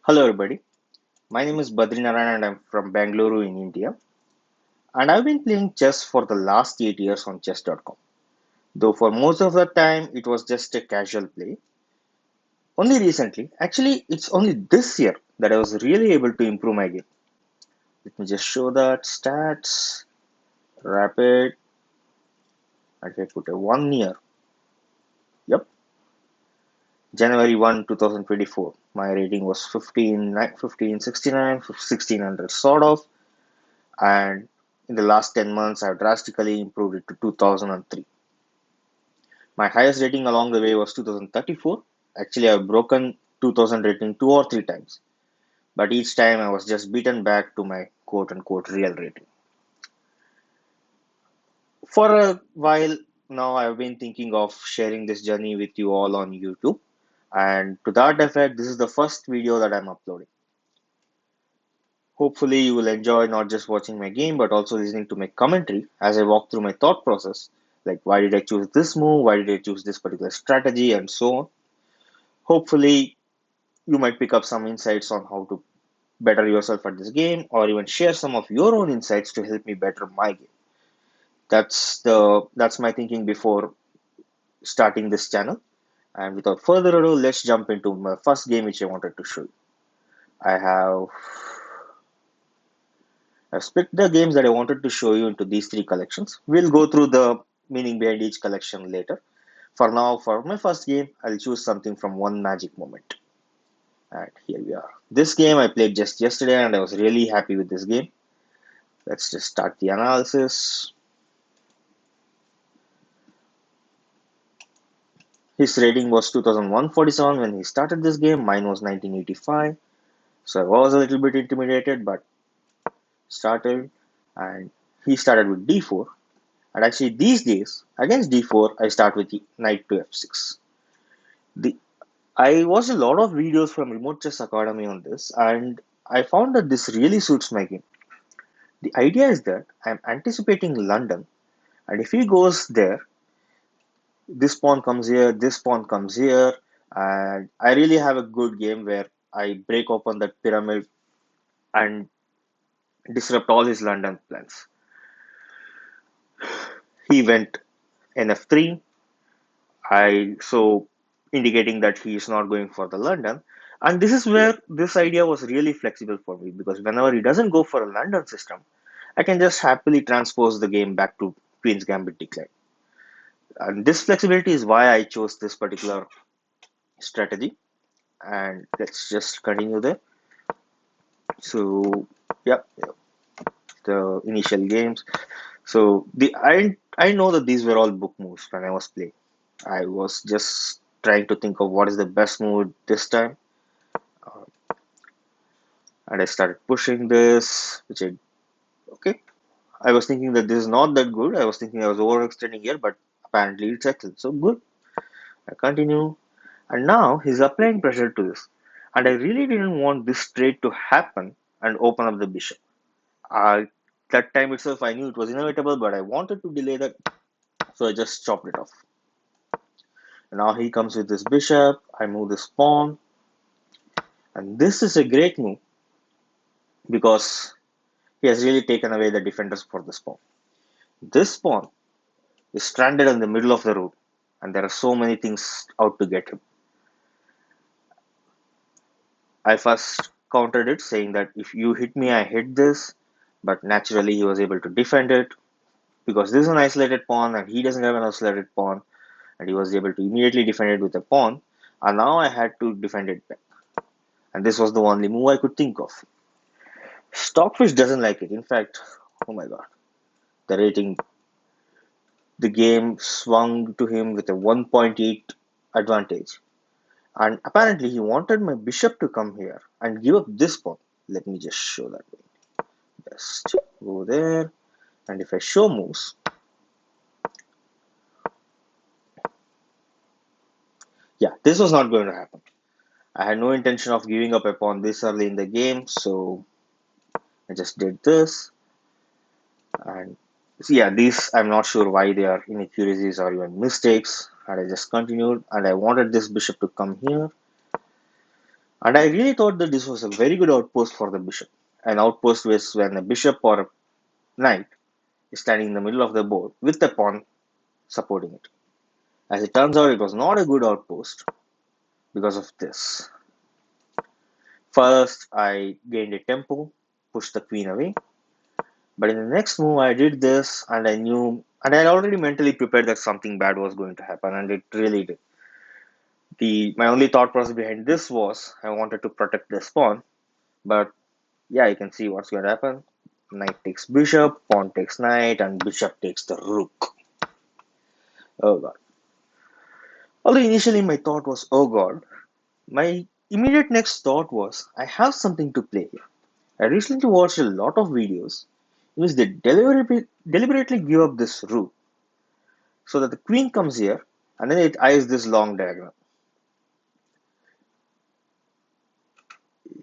Hello, everybody. My name is Badrinarayan and I'm from Bangalore in India. And I've been playing chess for the last 8 years on chess.com. Though for most of the time it was just a casual play. Only recently, actually, it's only this year that I was really able to improve my game. Let me just show that stats, rapid, and I put a 1 year. Yep, January 1, 2024. My rating was 1569, 1600, sort of. And in the last 10 months, I've drastically improved it to 2003. My highest rating along the way was 2034. Actually, I've broken 2000 rating two or three times, but each time I was just beaten back to my quote unquote real rating. For a while now, I've been thinking of sharing this journey with you all on YouTube, and to that effect, this is the first video that I'm uploading. Hopefully, you will enjoy not just watching my game but also listening to my commentary as I walk through my thought process. Like, why did I choose this move? Why did I choose this particular strategy? And so on. Hopefully, you might pick up some insights on how to better yourself at this game or even share some of your own insights to help me better my game. That's my thinking before starting this channel. And without further ado, let's jump into my first game which I wanted to show you. I have I've split the games that I wanted to show you into these three collections. We'll go through the meaning behind each collection later. For now, for my first game, I'll choose something from One Magic Moment. And here we are. This game I played just yesterday and I was really happy with this game. Let's just start the analysis. His rating was 2147 when he started this game. Mine was 1985. So I was a little bit intimidated, but started. And he started with d4. And actually, these days, against d4, I start with knight to f6. The I watched a lot of videos from Remote Chess Academy on this, and I found that this really suits my game. The idea is that I'm anticipating London, and if he goes there, this pawn comes here, this pawn comes here, and I really have a good game where I break open that pyramid and disrupt all his London plans. He went nf3, I so indicating that he is not going for the London. And this is where this idea was really flexible for me because whenever he doesn't go for a London system, I can just happily transpose the game back to Queen's Gambit decline. And this flexibility is why I chose this particular strategy. And let's just continue there. So, yeah, the initial games. So I know that these were all book moves when I was playing. I was just trying to think of what is the best move this time, uh, and I started pushing this, which I okay. I was thinking that this is not that good. I was thinking I was overextending here, but apparently it's excellent. So good. I continue, and now he's applying pressure to this, and I really didn't want this trade to happen and open up the bishop. I that time itself I knew it was inevitable, but I wanted to delay that, so I just chopped it off. And now he comes with this bishop. I move this pawn, and this is a great move because he has really taken away the defenders for this pawn. This pawn is stranded in the middle of the road, and there are so many things out to get him. I first countered it, saying that if you hit me, I hit this, but naturally he was able to defend it because this is an isolated pawn and he doesn't have an isolated pawn, and he was able to immediately defend it with a pawn. And now I had to defend it back, and this was the only move I could think of. Stockfish doesn't like it. In fact, oh my god, the rating, the game swung to him with a 1.8 advantage. And apparently, he wanted my bishop to come here and give up this pawn. Let me just show that way. Just go there. And if I show moves, yeah, this was not going to happen. I had no intention of giving up a pawn this early in the game, so I just did this. And so yeah, these I'm not sure why they are inaccuracies or even mistakes. And I just continued, and I wanted this bishop to come here. And I really thought that this was a very good outpost for the bishop. An outpost was when a bishop or a knight is standing in the middle of the board with a pawn supporting it. As it turns out, it was not a good outpost because of this. First, I gained a tempo, pushed the queen away. But in the next move, I did this, and I knew, and I had already mentally prepared that something bad was going to happen, and it really did. My only thought process behind this was I wanted to protect this pawn, but yeah, you can see what's going to happen. Knight takes bishop, pawn takes knight, and bishop takes the rook. Oh god. Although initially my thought was, oh god, my immediate next thought was, I have something to play here. I recently watched a lot of videos in which they deliberately give up this rook so that the queen comes here and then it eyes this long diagonal.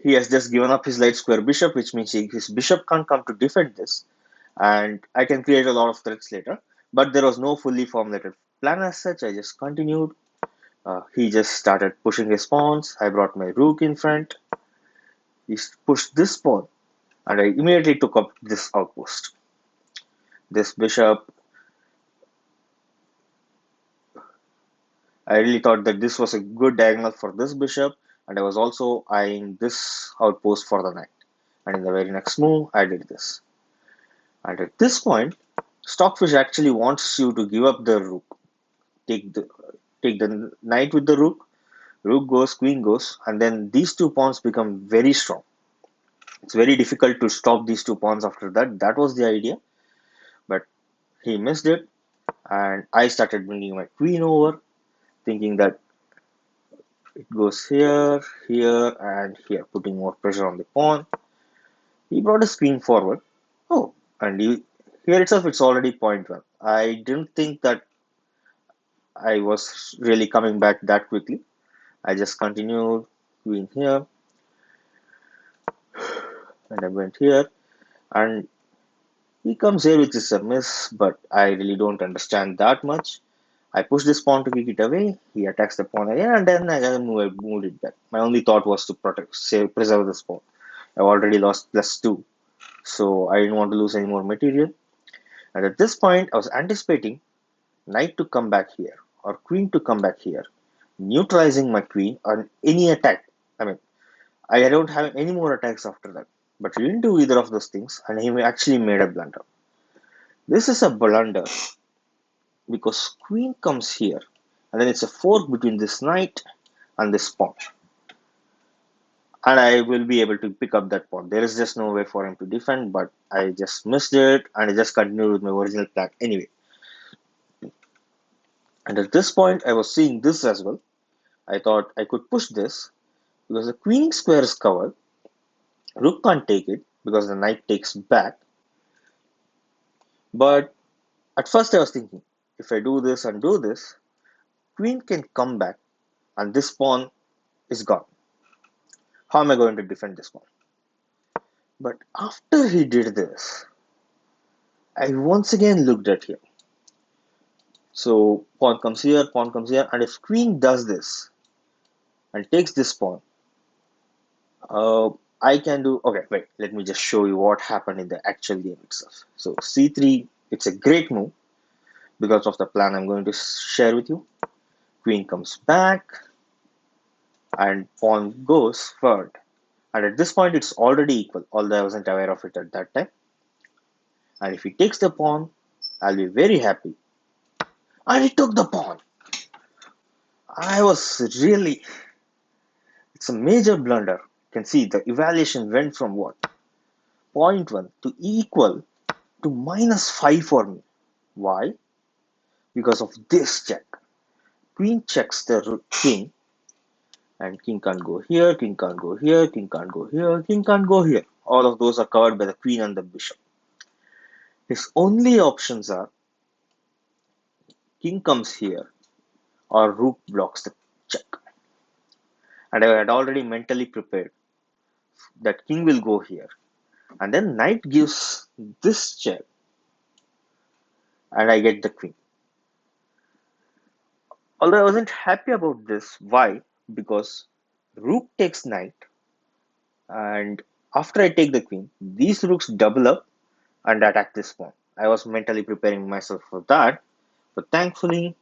He has just given up his light square bishop, which means his bishop can't come to defend this, and I can create a lot of threats later. But there was no fully formulated plan as such. I just continued. He just started pushing his pawns. I brought my rook in front. He pushed this pawn, and I immediately took up this outpost. This bishop, I really thought that this was a good diagonal for this bishop, and I was also eyeing this outpost for the knight. And in the very next move, I did this. And at this point, Stockfish actually wants you to give up the rook. Take the take the knight with the rook. Rook goes, queen goes, and then these two pawns become very strong. It's very difficult to stop these two pawns after that. That was the idea, but he missed it, and I started bringing my queen over, thinking that it goes here, here, and here, putting more pressure on the pawn. He brought his queen forward. Oh, and here itself, it's already point one. I didn't think that I was really coming back that quickly. I just continued queen here, and I went here, and he comes here, which is a miss, but I really don't understand that much. I push this pawn to kick it away. He attacks the pawn again, and then I moved it back. My only thought was to preserve this pawn. I've already lost +2, so I didn't want to lose any more material. And at this point, I was anticipating knight to come back here or queen to come back here, neutralizing my queen on any attack. I mean, I don't have any more attacks after that. But he didn't do either of those things, and he actually made a blunder. This is a blunder because queen comes here, and then it's a fork between this knight and this pawn. And I will be able to pick up that pawn. There is just no way for him to defend, but I just missed it, and I just continued with my original plan anyway. And at this point, I was seeing this as well. I thought I could push this because the queen square is covered. Rook can't take it because the knight takes back. But at first I was thinking, if I do this and do this, queen can come back and this pawn is gone. How am I going to defend this pawn? But after he did this, I once again looked at him. So pawn comes here, and if queen does this and takes this pawn, uh, I can do. Okay, wait. Let me just show you what happened in the actual game itself. So c3, it's a great move because of the plan I'm going to share with you. Queen comes back, and pawn goes forward. And at this point, it's already equal, although I wasn't aware of it at that time. And if he takes the pawn, I'll be very happy. And he took the pawn. I was really, it's a major blunder. You can see the evaluation went from what? Point 1 to equal to -5 for me. Why? Because of this check. Queen checks the king, and king can't go here, king can't go here, king can't go here, king can't go here. All of those are covered by the queen and the bishop. His only options are king comes here or rook blocks the check. And I had already mentally prepared that king will go here. And then knight gives this check and I get the queen. Although I wasn't happy about this. Why? Because Rook takes knight, and after I take the queen, these rooks double up and attack this pawn. I was mentally preparing myself for that, but thankfully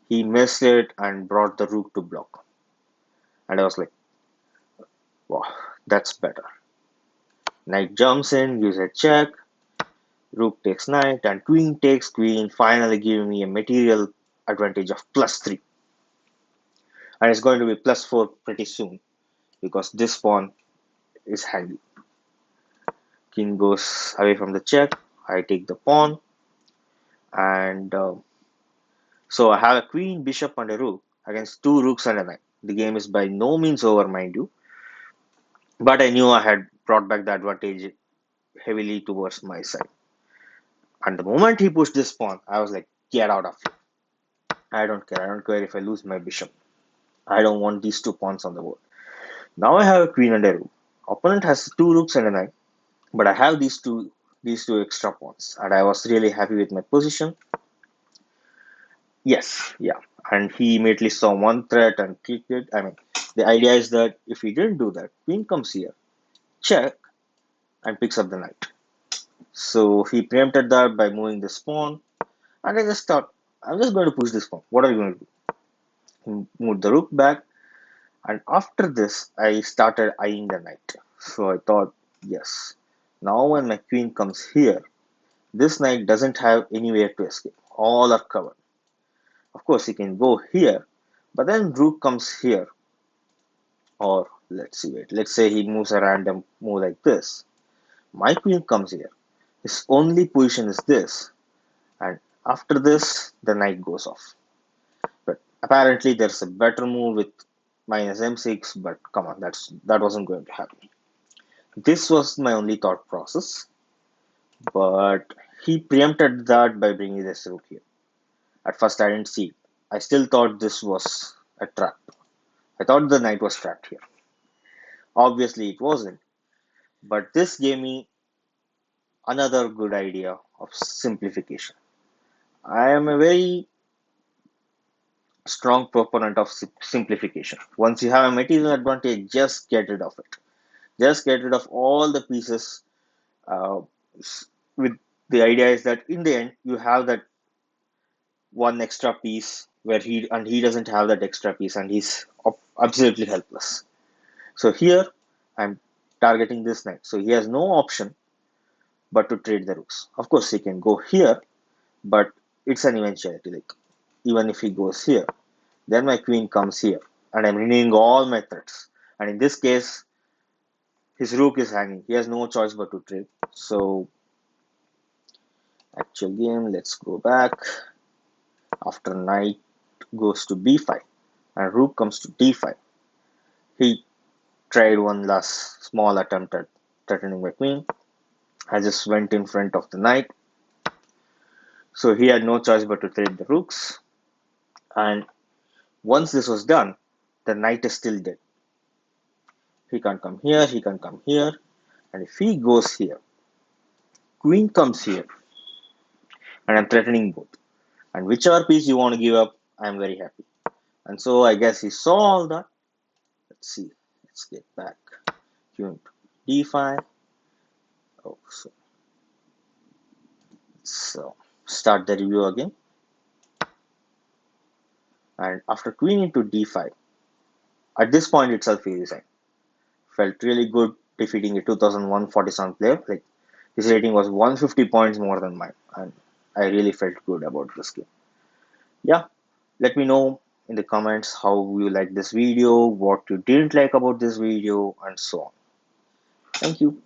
he missed it and brought the rook to block. And I was like, wow, that's better. Knight jumps in, gives a check, rook takes knight, and queen takes queen, finally giving me a material advantage of +3. And it's going to be +4 pretty soon because this pawn is handy. King goes away from the check, I take the pawn, and so I have a queen, bishop, and a rook against two rooks and a knight. The game is by no means over, mind you, but I knew I had brought back the advantage heavily towards my side. And the moment he pushed this pawn, I was like, get out of here. I don't care. I don't care if I lose my bishop. I don't want these two pawns on the board. Now I have a queen and a rook. Opponent has two rooks and a knight, but I have these two extra pawns, and I was really happy with my position. Yes, yeah. And he immediately saw one threat and clicked it. I mean, the idea is that if he didn't do that, queen comes here, check, and picks up the knight. So he preempted that by moving this pawn, and I just thought, I'm just going to push this pawn. What are you going to do? He moved the rook back, and after this, I started eyeing the knight. So I thought, yes, now when my queen comes here, this knight doesn't have anywhere to escape. All are covered. Of course, he can go here, but then rook comes here, or let's see, wait, let's say he moves a random move like this. My queen comes here. His only position is this, and after this, the knight goes off. But apparently, there's a better move with minus m6, but come on, that wasn't going to happen. This was my only thought process, but he preempted that by bringing this rook here. At first, I didn't see it. I still thought this was a trap. I thought the knight was trapped here. Obviously, it wasn't, but this gave me another good idea of simplification. I am a very strong proponent of simplification. Once you have a material advantage, just get rid of it. Just get rid of all the pieces. Uh, with the idea is that in the end, you have that one extra piece where he doesn't have that extra piece, and he's absolutely helpless. So here, I'm targeting this knight. So he has no option but to trade the rooks. Of course, he can go here, but it's an eventuality. Like even if he goes here, then my queen comes here, and I'm renewing all my threats. And in this case, his rook is hanging. He has no choice but to trade. So actual game, let's go back. After knight goes to b5 and rook comes to d5, he tried one last small attempt at threatening my queen. I just went in front of the knight. So he had no choice but to trade the rooks. And once this was done, the knight is still dead. He can't come here, he can come here. And if he goes here, queen comes here, and I'm threatening both. And whichever piece you want to give up, I'm very happy. And so I guess he saw all that. Let's see. Let's get back. Queen to d5. Oh, so start the review again. And after queen into d5, at this point itself he resigned. Felt really good defeating a 2001 player. Like his rating was 150 points more than mine, and I really felt good about this game. Yeah, let me know in the comments how you like this video, what you didn't like about this video, and so on. Thank you.